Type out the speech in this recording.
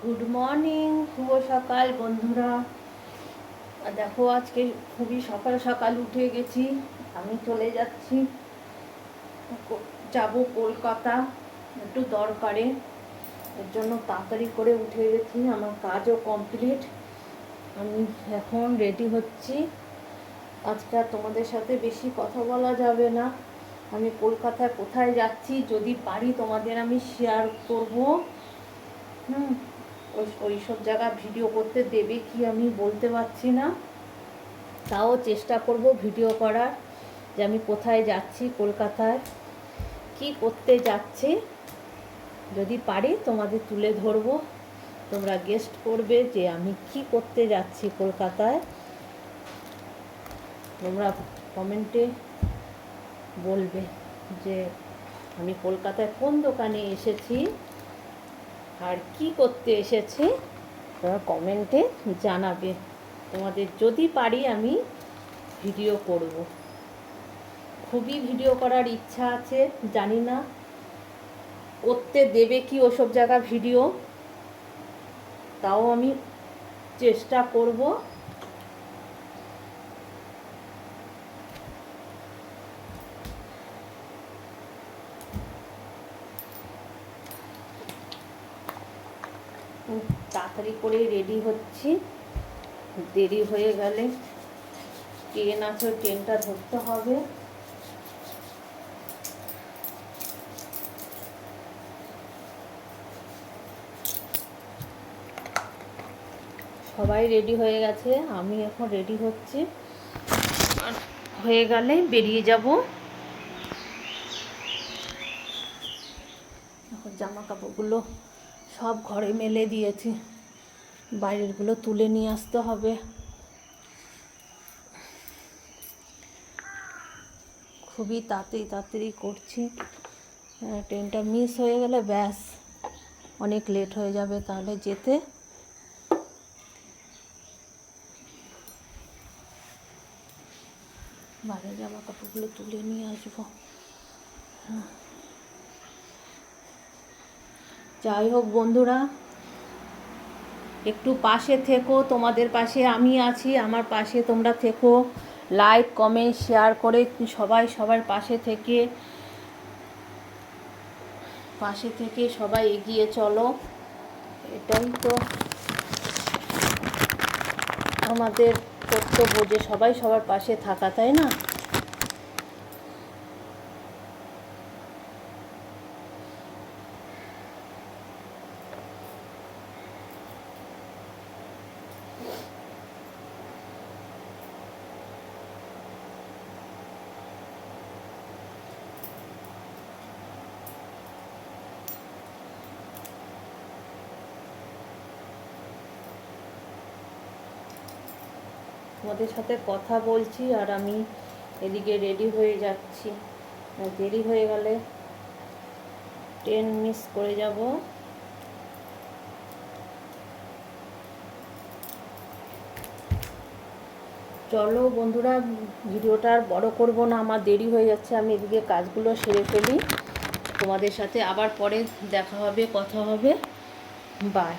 Good morning, শুভ সকাল বন্ধুরা। দেখো আজকে খুবই সকাল সকাল উঠে গেছি। আমি চলে যাচ্ছি, যাব কলকাতা একটু দরকারে। এর জন্য তাড়াতাড়ি করে উঠে গেছি, আমার কাজও কমপ্লিট। আমি এখন রেডি হচ্ছি। আজকে আর তোমাদের সাথে বেশি কথা বলা যাবে না। আমি কলকাতায় কোথায় যাচ্ছি যদি পারি তোমাদের আমি শেয়ার করব। ওই সব জায়গা ভিডিও করতে দেবে কি আমি বলতে পারছি না, তাও চেষ্টা করব ভিডিও করার, যে আমি কোথায় যাচ্ছি, কলকাতায় কি করতে যাচ্ছি। যদি পারি তোমাদের তুলে ধরবো, তোমরা গেস্ট করবে যে আমি কি করতে যাচ্ছি কলকাতায়। তোমরা কমেন্টে বলবে যে আমি কলকাতায় কোন দোকানে এসেছি আর কি করতে এসেছি। তোমরা কমেন্টে জানাবে। তোমাদের যদি পারি আমি ভিডিও করব। খুবই ভিডিও করার ইচ্ছা আছে, জানি না করতে দেবে কি ওসব জায়গা ভিডিও, তাও আমি চেষ্টা করব। তাড়াতাড়ি করে রেডি হচ্ছি, দেরি হয়ে গেলে ট্রেন আছে, ট্রেনটা ধরতে হবে। সবাই রেডি হয়ে গেছে, আমি এখন রেডি হচ্ছি, আর হয়ে গেলে বেরিয়ে যাব। এখন জামা কাপড়গুলো সব ঘরে মেলে দিয়েছি, বাইরেরগুলো তুলে নিয়ে আসতে হবে। খুবই তাড়াতাড়ি করছি, ট্রেনটা মিস হয়ে গেলে ব্যাস অনেক লেট হয়ে যাবে তাহলে যেতে। বাইরের জামা কাপড়গুলো তুলে নিয়ে আসবো। যাই হোক বন্ধুরা, একটু পাশে থেকো, তোমাদের পাশে আমি আছি, আমার পাশে তোমরা থেকো। লাইক কমেন্ট শেয়ার করে সবাই সবার পাশে থেকে সবাই এগিয়ে চলো। এটাই তো আমাদের কর্তব্য, যে সবাই সবার পাশে থাকা, তাই না? তোমাদের সাথে কথা বলছি আর আমি এদিকে রেডি হয়ে যাচ্ছি। দেরি হয়ে গেলে ট্রেন মিস করে যাব। চলো বন্ধুরা, ভিডিওটা আর বড় করব না, আমার দেরি হয়ে যাচ্ছে। আমি এদিকে কাজগুলো সেরে ফেলি, তোমাদের সাথে আবার পরে দেখা হবে, কথা হবে। বাই।